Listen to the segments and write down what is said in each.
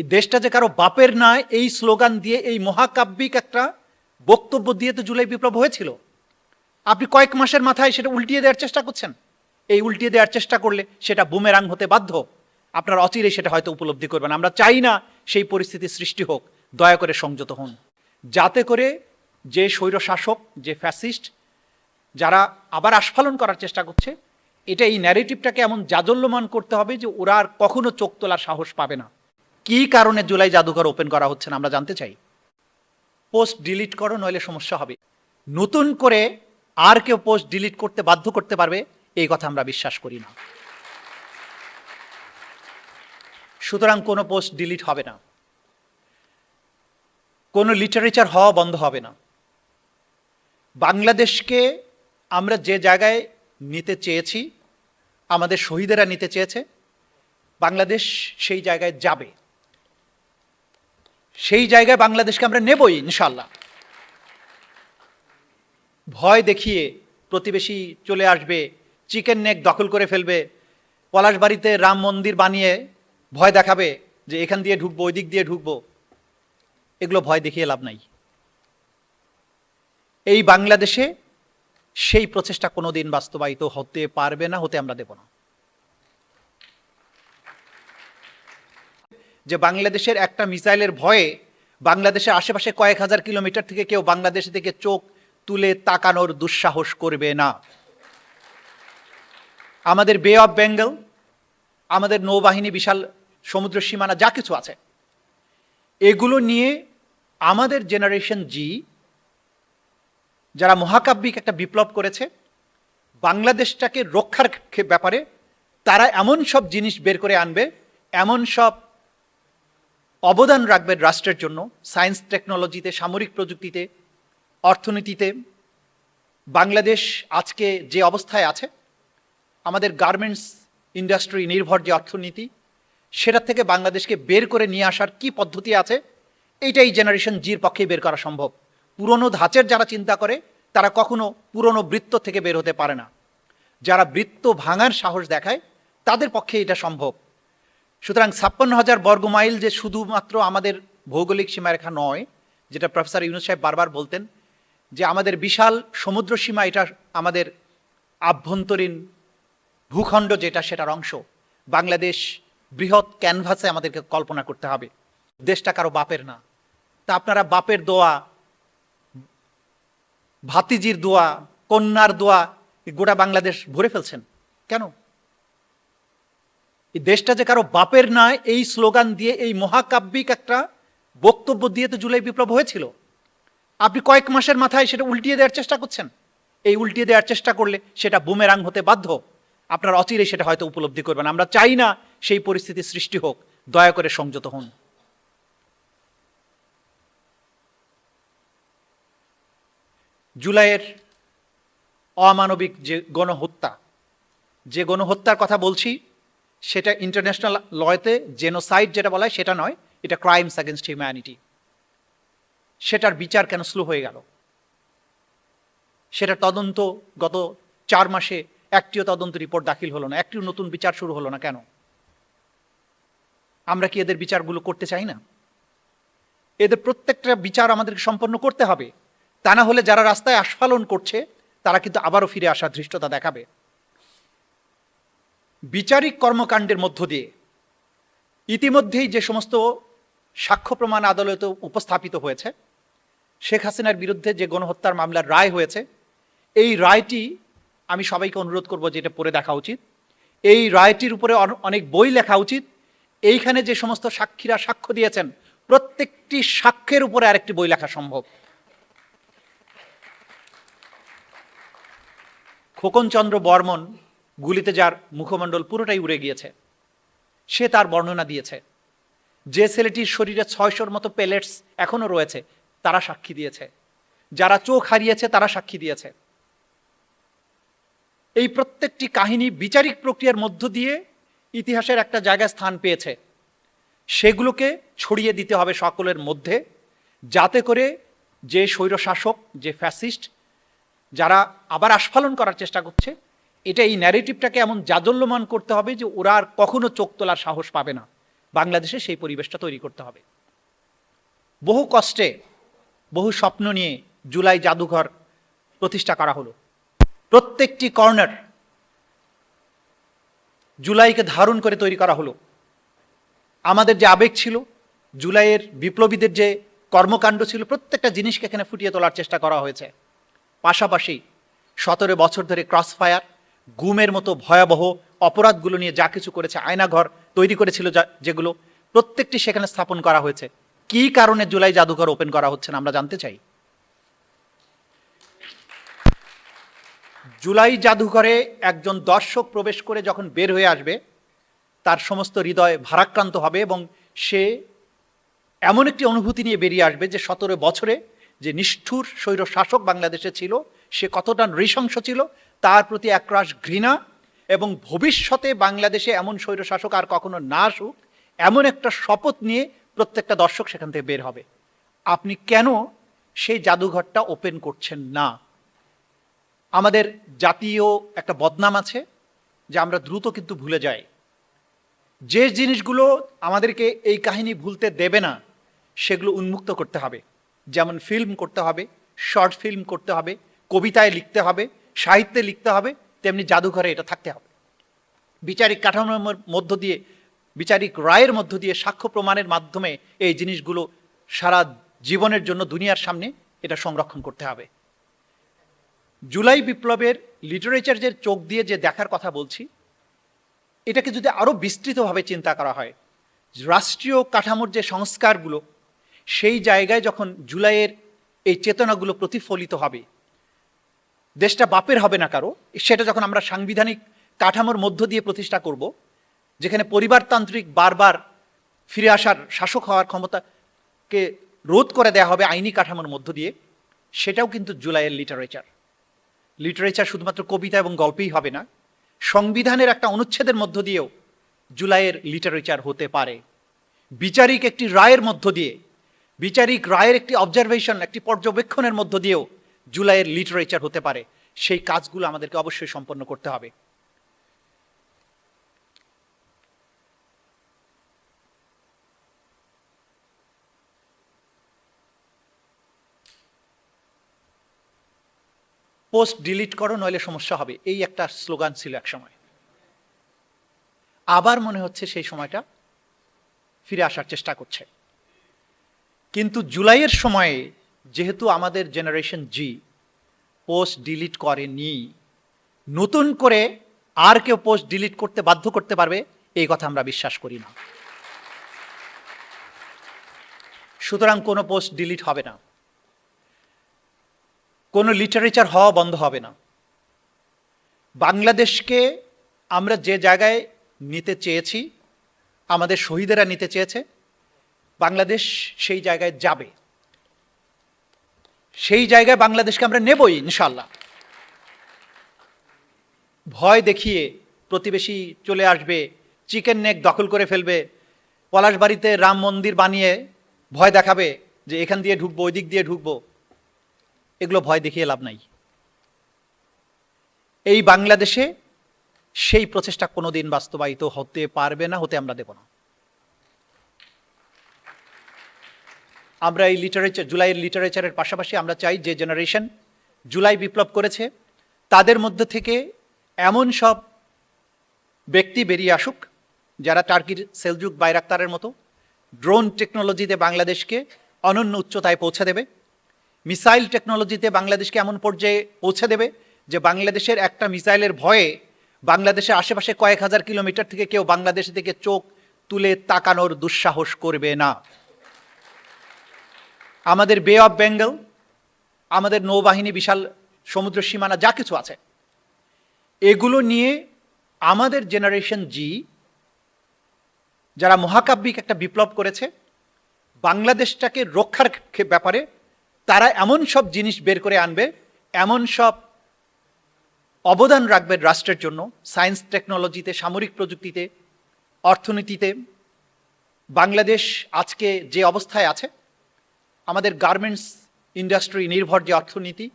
এই দেশটা যে কারো বাপের নয়, এই স্লোগান দিয়ে, এই মহাকাব্যিক একটা বক্তব্য দিয়ে তো জুলাই বিপ্লব হয়েছিল। আপনি কয়েক মাসের মাথায় সেটা উল্টিয়ে দেওয়ার চেষ্টা করছেন। এই উল্টিয়ে দেওয়ার চেষ্টা করলে সেটা বুমেরাং হতে বাধ্য। আপনার অচিরেই সেটা হয়তো উপলব্ধি করবেন। আমরা চাই না সেই পরিস্থিতি সৃষ্টি হোক। দয়া করে সংযত হন, যাতে করে যে স্বৈরশাসক, যে ফ্যাসিস্ট যারা আবার আস্ফালন করার চেষ্টা করছে, এটা এই ন্যারেটিভটাকে এমন জাজল্যমান করতে হবে যে ওরা আর কখনো চোখ তোলার সাহস পাবে না। কি কারণে জুলাই জাদুঘর ওপেন করা হচ্ছে না আমরা জানতে চাই। পোস্ট ডিলিট করো, নইলে সমস্যা হবে। নতুন করে আর কেউ পোস্ট ডিলিট করতে বাধ্য করতে পারবে এই কথা আমরা বিশ্বাস করি না। সুতরাং কোনো পোস্ট ডিলিট হবে না, কোনো লিটারেচার হওয়া বন্ধ হবে না। বাংলাদেশকে আমরা যে জায়গায় নিতে চেয়েছি, আমাদের শহীদেরা নিতে চেয়েছে, বাংলাদেশ সেই জায়গায় যাবে। সেই জায়গায় বাংলাদেশকে আমরা নেবই ইনশাল্লাহ। ভয় দেখিয়ে প্রতিবেশী চলে আসবে, চিকেন নেক দখল করে ফেলবে, পলাশবাড়িতে রাম মন্দির বানিয়ে ভয় দেখাবে যে এখান দিয়ে ঢুকবো, ওই দিক দিয়ে ঢুকবো, এগুলো ভয় দেখিয়ে লাভ নাই। এই বাংলাদেশে সেই প্রচেষ্টা কোনোদিন বাস্তবায়িত হতে পারবে না, হতে আমরা দেব না। যে বাংলাদেশের একটা মিসাইলের ভয়ে বাংলাদেশের আশেপাশে কয়েক হাজার কিলোমিটার থেকে কেউ বাংলাদেশ থেকে চোখ তুলে তাকানোর দুঃসাহস করবে না। আমাদের বে অফ বেঙ্গল, আমাদের নৌবাহিনী, বিশাল সমুদ্র সীমানা যা কিছু আছে, এগুলো নিয়ে আমাদের জেনারেশন জি, যারা মহাকাব্যিক একটা বিপ্লব করেছে বাংলাদেশটাকে রক্ষার ব্যাপারে, তারা এমন সব জিনিস বের করে আনবে, এমন সব অবদান রাখবে রাষ্ট্রের জন্য, সায়েন্স টেকনোলজিতে, সামরিক প্রযুক্তিতে, অর্থনীতিতে। বাংলাদেশ আজকে যে অবস্থায় আছে, আমাদের গার্মেন্টস ইন্ডাস্ট্রি নির্ভর যে অর্থনীতি, সেটা থেকে বাংলাদেশকে বের করে নিয়ে আসার কি পদ্ধতি আছে, এইটাই জেনারেশন জির পক্ষেই বের করা সম্ভব। পুরনো ধাঁচের যারা চিন্তা করে তারা কখনো পুরনো বৃত্ত থেকে বের হতে পারে না। যারা বৃত্ত ভাঙার সাহস দেখায় তাদের পক্ষে এটা সম্ভব। সুতরাং 56,000 বর্গমাইল যে শুধুমাত্র আমাদের ভৌগোলিক সীমারেখা নয়, যেটা প্রফেসর ইউনূস সাহেব বারবার বলতেন, যে আমাদের বিশাল সমুদ্র সীমা, এটা আমাদের আভ্যন্তরীণ ভূখণ্ড যেটা, সেটার অংশ। বাংলাদেশ বৃহৎ ক্যানভাসে আমাদেরকে কল্পনা করতে হবে। দেশটা কারো বাপের না। তা আপনারা বাপের দোয়া, ভাতিজির দোয়া, কন্যার দোয়া, গোটা বাংলাদেশ ভরে ফেলছেন কেন? এই দেশটা যে কারো বাপের নয়, এই স্লোগান দিয়ে, এই মহাকাব্যিক একটা বক্তব্য দিয়ে তো জুলাই বিপ্লব হয়েছিল। আপনি কয়েক মাসের মাথায় সেটা উল্টিয়ে দেওয়ার চেষ্টা করছেন। এই উল্টিয়ে দেওয়ার চেষ্টা করলে সেটা বুমেরাং হতে বাধ্য। আপনার অচিরেই সেটা হয়তো উপলব্ধি করবেন। আমরা চাই না সেই পরিস্থিতি সৃষ্টি হোক। দয়া করে সংযত হন। জুলাইয়ের অমানবিক যে গণহত্যা, যে গণহত্যার কথা বলছি, সেটা ইন্টারন্যাশনাল লতে জেনোসাইড যেটা বলা হয় সেটা নয়, এটা ক্রাইমস অ্যাগেনস্ট হিউম্যানিটি। সেটার বিচার কেন স্লো হয়ে গেল? সেটার তদন্ত গত 4 মাসে একটিও তদন্ত রিপোর্ট দাখিল হলো না, একটিও নতুন বিচার শুরু হলো না কেন? আমরা কি এদের বিচারগুলো করতে চাই না? এদের প্রত্যেকটা বিচার আমাদেরকে সম্পন্ন করতে হবে। তা না হলে যারা রাস্তায় আস্ফালন করছে তারা কিন্তু আবারও ফিরে আসার ধৃষ্টতা দেখাবে। বিচারিক কর্মকাণ্ডের মধ্য দিয়ে ইতিমধ্যেই যে সমস্ত সাক্ষ্য প্রমাণ আদালতে উপস্থাপিত হয়েছে, শেখ হাসিনার বিরুদ্ধে যে গণহত্যার মামলার রায় হয়েছে, এই রায়টি আমি সবাইকে অনুরোধ করব যে এটা পড়ে দেখা উচিত। এই রায়টির উপরে অনেক বই লেখা উচিত। এইখানে যে সমস্ত সাক্ষীরা সাক্ষ্য দিয়েছেন, প্রত্যেকটি সাক্ষ্যের উপরে আরেকটি বই লেখা সম্ভব। খোকনচন্দ্র বর্মন গুলিতে যার মুখমণ্ডল পুরোটাই উড়ে গিয়েছে, সে তার বর্ণনা দিয়েছে। যে ছেলেটির শরীরে 600-র মতো পেলেটস এখনো রয়েছে, তারা সাক্ষী দিয়েছে। যারা চোখ হারিয়েছে তারা সাক্ষী দিয়েছে। এই প্রত্যেকটি কাহিনী বিচারিক প্রক্রিয়ার মধ্য দিয়ে ইতিহাসের একটা জায়গায় স্থান পেয়েছে। সেগুলোকে ছড়িয়ে দিতে হবে সকলের মধ্যে, যাতে করে যে স্বৈরশাসক, যে ফ্যাসিস্ট যারা আবার আস্ফালন করার চেষ্টা করছে, এটা এই ন্যারেটিভটাকে এমন জাজল্যমান করতে হবে যে ওরা আর কখনো চোখ তোলার সাহস পাবে না। বাংলাদেশে সেই পরিবেশটা তৈরি করতে হবে। বহু কষ্টে, বহু স্বপ্ন নিয়ে জুলাই জাদুঘর প্রতিষ্ঠা করা হলো। প্রত্যেকটি কর্নার জুলাইকে ধারণ করে তৈরি করা হলো। আমাদের যে আবেগ ছিল, জুলাইয়ের বিপ্লবীদের যে কর্মকাণ্ড ছিল, প্রত্যেকটা জিনিসকে এখানে ফুটিয়ে তোলার চেষ্টা করা হয়েছে। পাশাপাশি 17 বছর ধরে ক্রসফায়ার, গুমের মতো ভয়াবহ অপরাধগুলো নিয়ে যা কিছু করেছে, আয়নাঘর তৈরি করেছিল যেগুলো, প্রত্যেকটি সেখানে স্থাপন করা হয়েছে। কি কারণে জুলাই জাদুঘর ওপেন করা হচ্ছে না আমরা জানতে চাই। জুলাই জাদুঘরে একজন দর্শক প্রবেশ করে যখন বের হয়ে আসবে, তার সমস্ত হৃদয় ভারাক্রান্ত হবে এবং সে এমন একটি অনুভূতি নিয়ে বেরিয়ে আসবে যে 17 বছরে যে নিষ্ঠুর স্বৈর শাসক বাংলাদেশে ছিল, সে কতটা নৃশংস ছিল তার প্রতি একরাশ ঘৃণা, এবং ভবিষ্যতে বাংলাদেশে এমন স্বৈর শাসক আর কখনো না আসুক এমন একটা শপথ নিয়ে প্রত্যেকটা দর্শক সেখান থেকে বের হবে। আপনি কেন সেই জাদুঘরটা ওপেন করছেন না? আমাদের জাতীয় একটা বদনাম আছে যে আমরা দ্রুত কিন্তু ভুলে যাই। যে জিনিসগুলো আমাদেরকে এই কাহিনী ভুলতে দেবে না সেগুলো উন্মুক্ত করতে হবে। যেমন ফিল্ম করতে হবে, শর্ট ফিল্ম করতে হবে, কবিতায় লিখতে হবে, সাহিত্যে লিখতে হবে, তেমনি জাদুঘরে এটা থাকতে হবে। বিচারিক কাঠামোর মধ্য দিয়ে, বিচারিক রায়ের মধ্য দিয়ে, সাক্ষ্য প্রমাণের মাধ্যমে এই জিনিসগুলো সারা জীবনের জন্য দুনিয়ার সামনে এটা সংরক্ষণ করতে হবে। জুলাই বিপ্লবের লিটারেচার যে চোখ দিয়ে যে দেখার কথা বলছি, এটাকে যদি আরো বিস্তৃতভাবে চিন্তা করা হয়, রাষ্ট্রীয় কাঠামোর যে সংস্কারগুলো, সেই জায়গায় যখন জুলাইয়ের এই চেতনাগুলো প্রতিফলিত হবে, দেশটা বাপের হবে না কারো, সেটা যখন আমরা সাংবিধানিক কাঠামোর মধ্য দিয়ে প্রতিষ্ঠা করব, যেখানে পরিবারতান্ত্রিক বারবার ফিরে আসার, শাসক হওয়ার ক্ষমতাকে রোধ করে দেওয়া হবে আইনি কাঠামোর মধ্য দিয়ে, সেটাও কিন্তু জুলাইয়ের লিটারেচার। লিটারেচার শুধুমাত্র কবিতা এবং গল্পেই হবে না, সংবিধানের একটা অনুচ্ছেদের মধ্য দিয়েও জুলাইয়ের লিটারেচার হতে পারে। বিচারিক একটি রায়ের মধ্য দিয়ে, বিচারিক রায়ের একটি অবজারভেশন, একটি পর্যবেক্ষণের মধ্য দিয়েও জুলাইয়ের লিটারেচার হতে পারে। সেই কাজগুলো আমাদেরকে অবশ্যই সম্পন্ন করতে হবে। পোস্ট ডিলিট করো নইলে সমস্যা হবে, এই একটা স্লোগান ছিল এক সময়। আবার মনে হচ্ছে সেই সময়টা ফিরে আসার চেষ্টা করছে। কিন্তু জুলাইয়ের সময়ে যেহেতু আমাদের জেনারেশন জি পোস্ট ডিলিট করেনি, নতুন করে আর কেউ পোস্ট ডিলিট করতে বাধ্য করতে পারবে এই কথা আমরা বিশ্বাস করি না। সুতরাং কোনো পোস্ট ডিলিট হবে না, কোনো লিটারেচার হওয়া বন্ধ হবে না। বাংলাদেশকে আমরা যে জায়গায় নিতে চেয়েছি, আমাদের শহীদেরা নিতে চেয়েছে, বাংলাদেশ সেই জায়গায় যাবে। সেই জায়গায় বাংলাদেশকে আমরা নেবই ইনশাল্লাহ। ভয় দেখিয়ে প্রতিবেশী চলে আসবে, চিকেন নেক দখল করে ফেলবে, পলাশবাড়িতে রাম মন্দির বানিয়ে ভয় দেখাবে যে এখান দিয়ে ঢুকবো, ওই দিক দিয়ে ঢুকবো, এগুলো ভয় দেখিয়ে লাভ নাই। এই বাংলাদেশে সেই প্রচেষ্টা কোনোদিন বাস্তবায়িত হতে পারবে না, হতে আমরা দেব না। আমরা এই লিটারেচার, জুলাইয়ের লিটারেচারের পাশাপাশি আমরা চাই যে জেনারেশন জুলাই বিপ্লব করেছে তাদের মধ্যে থেকে এমন সব ব্যক্তি বেরিয়ে আসুক যারা টার্কির সেলজুক বাইরাক্তারের মতো ড্রোন টেকনোলজিতে বাংলাদেশকে অনন্য উচ্চতায় পৌঁছে দেবে, মিসাইল টেকনোলজিতে বাংলাদেশকে এমন পর্যায়ে পৌঁছে দেবে যে বাংলাদেশের একটা মিসাইলের ভয়ে বাংলাদেশের আশেপাশে কয়েক হাজার কিলোমিটার থেকে কেউ বাংলাদেশ থেকে চোখ তুলে তাকানোর দুঃসাহস করবে না। আমাদের বে অফ বেঙ্গল, আমাদের নৌবাহিনী, বিশাল সমুদ্র সীমানা যা কিছু আছে, এগুলো নিয়ে আমাদের জেনারেশন জি যারা মহাকাব্যিক একটা বিপ্লব করেছে, বাংলাদেশটাকে রক্ষার ব্যাপারে তারা এমন সব জিনিস বের করে আনবে, এমন সব অবদান রাখবে রাষ্ট্রের জন্য, সায়েন্স টেকনোলজিতে, সামরিক প্রযুক্তিতে, অর্থনীতিতে। বাংলাদেশ আজকে যে অবস্থায় আছে, আমাদের গার্মেন্টস ইন্ডাস্ট্রি নির্ভর যে অর্থনীতি,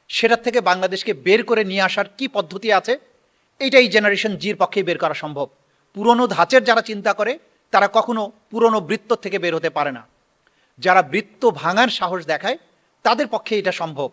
সেটার থেকে বাংলাদেশকে বের করে নিয়ে আসার কি পদ্ধতি আছে, এইটা এই জেনারেশন জির পক্ষেই বের করা সম্ভব। পুরনো ধাঁচের যারা চিন্তা করে তারা কখনো পুরনো বৃত্ত থেকে বের হতে পারে না। যারা বৃত্ত ভাঙার সাহস দেখায় তাদের পক্ষে এটা সম্ভব।